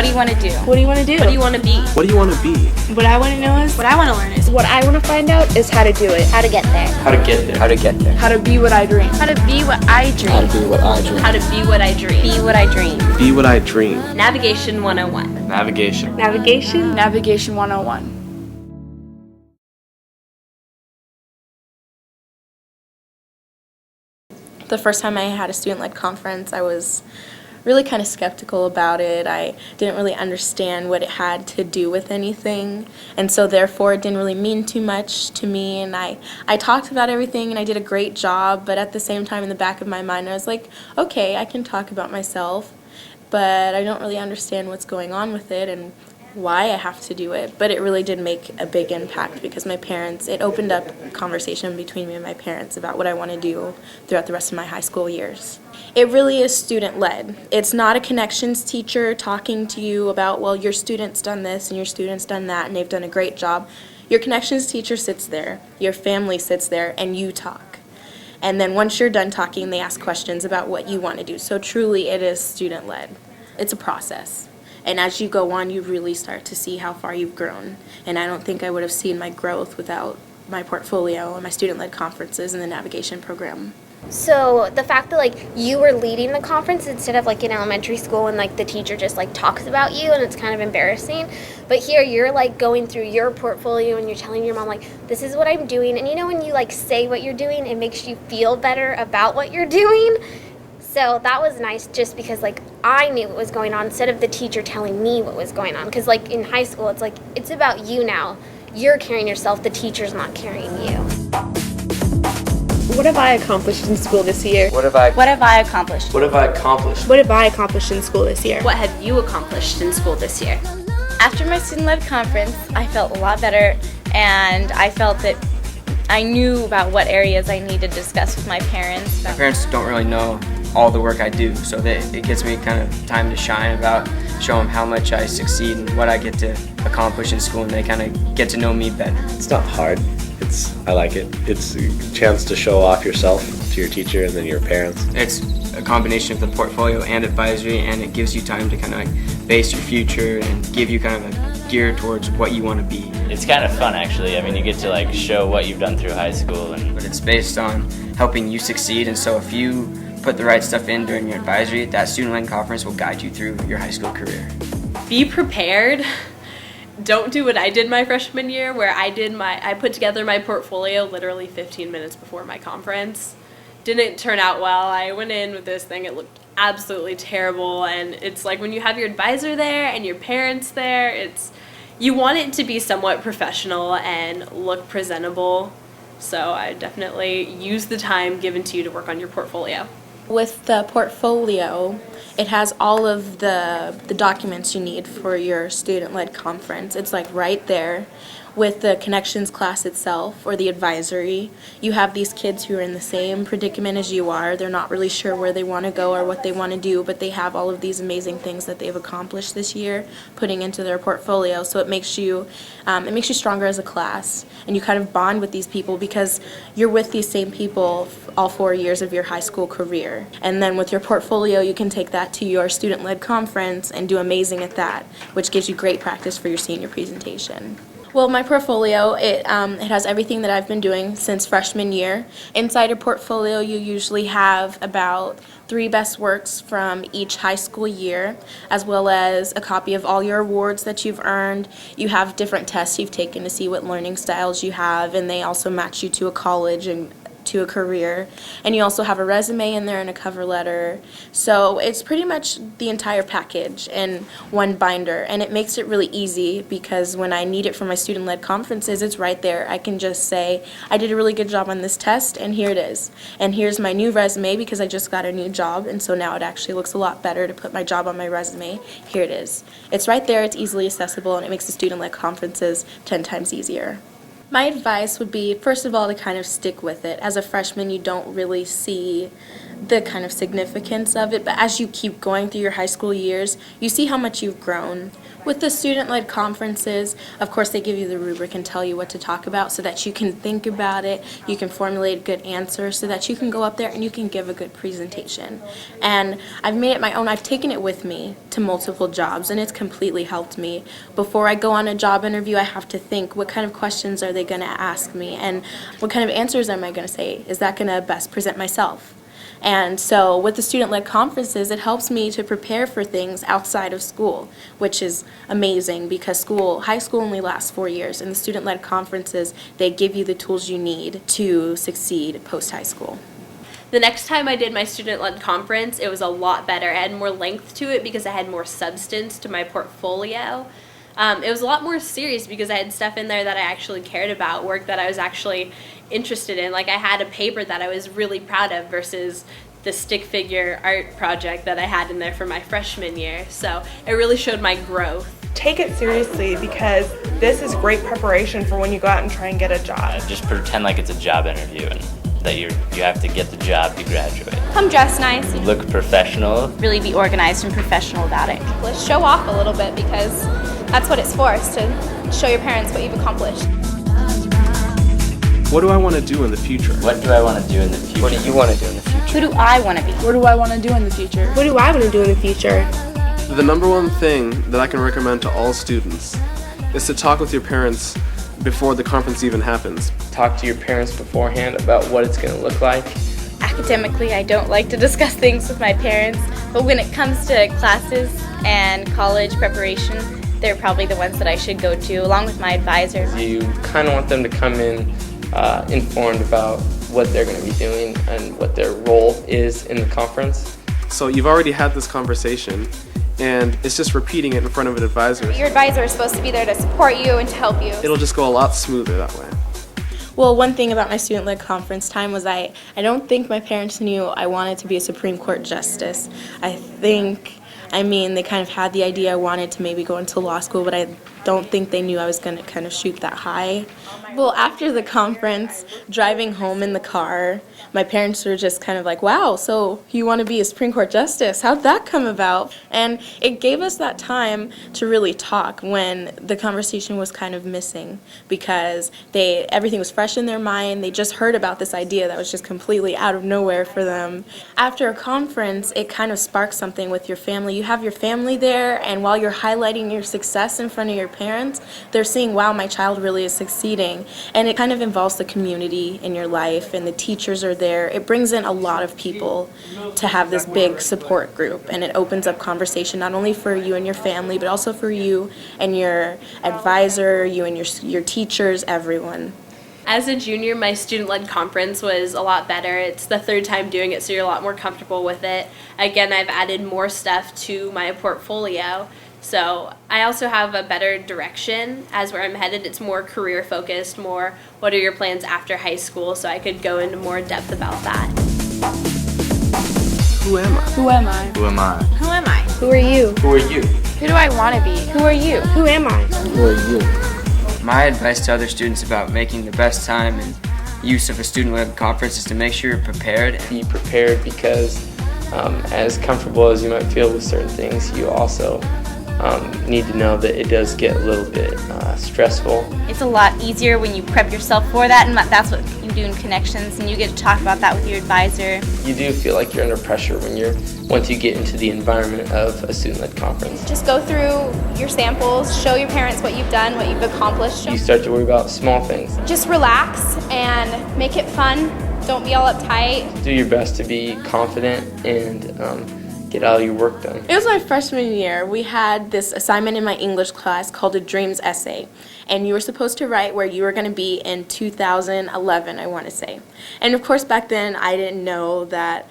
do you want to do? What do you want to do? What do you want to be? What do you want to be? What I want to know is What I want to learn is what I want to find out is how to do it. How to get there. How to get there. How to get there. How to be what I dream. how to be what I dream. How to be what I dream. How to be what I dream. Be what I dream. Be what I dream. Navigation 101. Navigation. Navigation? Navigation 101. The first time I had a student-led conference, I was really kind of skeptical about it. I didn't really understand what it had to do with anything, and so therefore it didn't really mean too much to me, and I talked about everything and I did a great job, but at the same time in the back of my mind I was like, okay, I can talk about myself, but I don't really understand what's going on with it and why I have to do it. But it really did make a big impact because my parents, it opened up a conversation between me and my parents about what I want to do throughout the rest of my high school years. It really is student-led. It's not a connections teacher talking to you about, well, your student's done this and your student's done that and they've done a great job. Your connections teacher sits there, your family sits there, and you talk. And then once you're done talking, they ask questions about what you want to do. So truly it is student-led. It's a process. And as you go on, you really start to see how far you've grown. And I don't think I would have seen my growth without my portfolio and my student-led conferences and the navigation program. So the fact that like you were leading the conference instead of like in elementary school and like the teacher just like talks about you and it's kind of embarrassing, but here you're like going through your portfolio and you're telling your mom like this is what I'm doing, and you know when you like say what you're doing it makes you feel better about what you're doing. So that was nice just because like I knew what was going on instead of the teacher telling me what was going on, because like in high school it's like it's about you now. You're carrying yourself, the teacher's not carrying you. What have I accomplished in school this year? What have I accomplished? What have I accomplished? What have I accomplished in school this year? What have you accomplished in school this year? After my student-led conference, I felt a lot better, and I felt that I knew about what areas I needed to discuss with my parents. My parents don't really know all the work I do, so it gives me kind of time to shine about, show them how much I succeed and what I get to accomplish in school, and they kind of get to know me better. It's not hard. I like it. It's a chance to show off yourself to your teacher and then your parents. It's a combination of the portfolio and advisory, and it gives you time to kind of like base your future and give you kind of a gear towards what you want to be. It's kind of fun actually. I mean, you get to like show what you've done through high school, But it's based on helping you succeed, and so if you put the right stuff in during your advisory, that student-led conference will guide you through your high school career. Be prepared. Don't do what I did my freshman year, where I put together my portfolio literally 15 minutes before my conference. Didn't turn out well. I went in with this thing, it looked absolutely terrible, and it's like when you have your advisor there and your parents there, you want it to be somewhat professional and look presentable. So I definitely use the time given to you to work on your portfolio. With the portfolio, it has all of the documents you need for your student-led conference. It's like right there. With the connections class itself or the advisory, you have these kids who are in the same predicament as you are. They're not really sure where they want to go or what they want to do, but they have all of these amazing things that they've accomplished this year putting into their portfolio. So it makes you stronger as a class, and you kind of bond with these people because you're with these same people all 4 years of your high school career. And then with your portfolio, you can take that to your student-led conference and do amazing at that, which gives you great practice for your senior presentation. Well, my portfolio, it has everything that I've been doing since freshman year. Inside a portfolio, you usually have about 3 best works from each high school year, as well as a copy of all your awards that you've earned. You have different tests you've taken to see what learning styles you have, and they also match you to a college and to a career. And you also have a resume in there and a cover letter. So it's pretty much the entire package in one binder, and it makes it really easy because when I need it for my student-led conferences, it's right there. I can just say, I did a really good job on this test, and here it is. And here's my new resume because I just got a new job, and so now it actually looks a lot better to put my job on my resume. Here it is. It's right there, it's easily accessible, and it makes the student-led conferences 10 times easier. My advice would be, first of all, to kind of stick with it. As a freshman, you don't really see the kind of significance of it, but as you keep going through your high school years, you see how much you've grown. With the student-led conferences, of course, they give you the rubric and tell you what to talk about so that you can think about it, you can formulate good answers so that you can go up there and you can give a good presentation. And I've made it my own. I've taken it with me to multiple jobs, and it's completely helped me. Before I go on a job interview, I have to think, what kind of questions are they going to ask me, and what kind of answers am I going to say? Is that going to best present myself? And so with the student-led conferences, it helps me to prepare for things outside of school, which is amazing because high school only lasts 4 years, and the student-led conferences, they give you the tools you need to succeed post-high school. The next time I did my student-led conference, it was a lot better. It had more length to it because I had more substance to my portfolio. It was a lot more serious because I had stuff in there that I actually cared about, work that I was actually interested in. Like I had a paper that I was really proud of versus the stick figure art project that I had in there for my freshman year. So it really showed my growth. Take it seriously because this is great preparation for when you go out and try and get a job. Just pretend like it's a job interview and that you have to get the job to graduate. Come dressed nice. Look professional. Really be organized and professional about it. Let's show off a little bit because that's what it's for, is to show your parents what you've accomplished. What do I want to do in the future? What do I want to do in the future? What do you want to do in the future? Who do I want to be? What do I want to do in the future? What do I want to do in the future? The number one thing that I can recommend to all students is to talk with your parents before the conference even happens. Talk to your parents beforehand about what it's going to look like. Academically, I don't like to discuss things with my parents, but when it comes to classes and college preparation, they're probably the ones that I should go to, along with my advisor. You kind of want them to come in informed about what they're going to be doing and what their role is in the conference. So you've already had this conversation, and it's just repeating it in front of an advisor. Your advisor is supposed to be there to support you and to help you. It'll just go a lot smoother that way. Well, one thing about my student-led conference time was I don't think my parents knew I wanted to be a Supreme Court justice. They kind of had the idea I wanted to maybe go into law school, but I don't think they knew I was going to kind of shoot that high. Well, after the conference, driving home in the car, my parents were just kind of like, wow, so you want to be a Supreme Court justice? How'd that come about? And it gave us that time to really talk when the conversation was kind of missing because everything was fresh in their mind. They just heard about this idea that was just completely out of nowhere for them. After a conference, it kind of sparks something with your family. You have your family there, and while you're highlighting your success in front of your parents, they're seeing, wow, my child really is succeeding. And it kind of involves the community in your life, and the teachers are there. It brings in a lot of people to have this big support group, and it opens up conversation not only for you and your family, but also for you and your advisor, you and your teachers, everyone. As a junior, my student-led conference was a lot better. It's the third time doing it, so you're a lot more comfortable with it. Again, I've added more stuff to my portfolio. So I also have a better direction as where I'm headed. It's more career focused, more what are your plans after high school, so I could go into more depth about that. Who am I? Who am I? Who am I? Who am I? Who are you? Who are you? Who do I want to be? Who are you? Who am I? Who are you? My advice to other students about making the best time and use of a student-led conference is to make sure you're prepared. Be prepared because as comfortable as you might feel with certain things, you also need to know that it does get a little bit stressful. It's a lot easier when you prep yourself for that, and that's what you do in Connections, and you get to talk about that with your advisor. You do feel like you're under pressure once you get into the environment of a student-led conference. Just go through your samples, show your parents what you've done, what you've accomplished. You start to worry about small things. Just relax and make it fun. Don't be all uptight. Do your best to be confident and get all your work done. It was my freshman year. We had this assignment in my English class called a dreams essay, and you were supposed to write where you were going to be in 2011, I want to say. And of course back then I didn't know that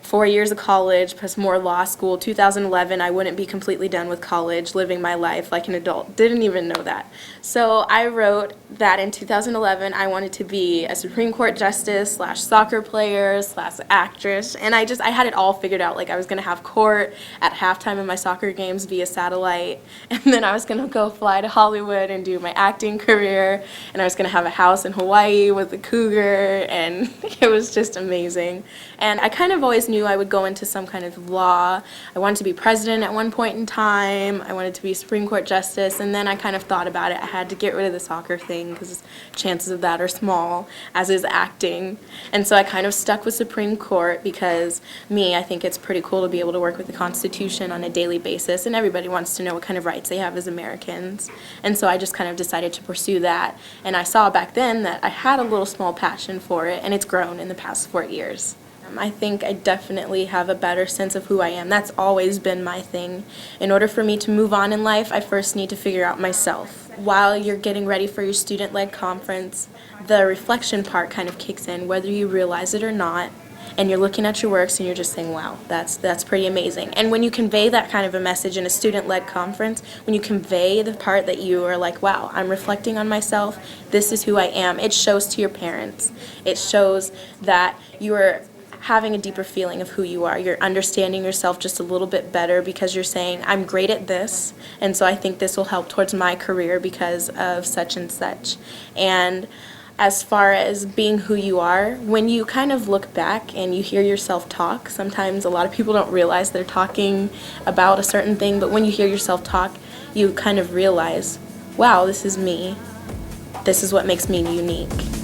4 years of college plus more law school, 2011 I wouldn't be completely done with college, living my life like an adult. Didn't even know that. So I wrote that in 2011 I wanted to be a Supreme Court justice / soccer player / actress, and I had it all figured out. Like I was going to have court at halftime of my soccer games via satellite, and then I was going to go fly to Hollywood and do my acting career, and I was going to have a house in Hawaii with a cougar, and it was just amazing. And I kind of always knew knew I would go into some kind of law. I wanted to be president at one point in time. I wanted to be Supreme Court justice, and then I kind of thought about it. I had to get rid of the soccer thing because chances of that are small, as is acting. And so I kind of stuck with Supreme Court because I think it's pretty cool to be able to work with the Constitution on a daily basis, and everybody wants to know what kind of rights they have as Americans. And so I just kind of decided to pursue that, and I saw back then that I had a little small passion for it, and it's grown in the past 4 years. I think I definitely have a better sense of who I am. That's always been my thing. In order for me to move on in life, I first need to figure out myself. While you're getting ready for your student-led conference, the reflection part kind of kicks in, whether you realize it or not, and you're looking at your works and you're just saying, wow, that's pretty amazing. And when you convey that kind of a message in a student-led conference, when you convey the part that you are like, wow, I'm reflecting on myself, this is who I am, it shows to your parents. It shows that you are having a deeper feeling of who you are. You're understanding yourself just a little bit better because you're saying, I'm great at this, and so I think this will help towards my career because of such and such. And as far as being who you are, when you kind of look back and you hear yourself talk, sometimes a lot of people don't realize they're talking about a certain thing, but when you hear yourself talk, you kind of realize, wow, this is me. This is what makes me unique.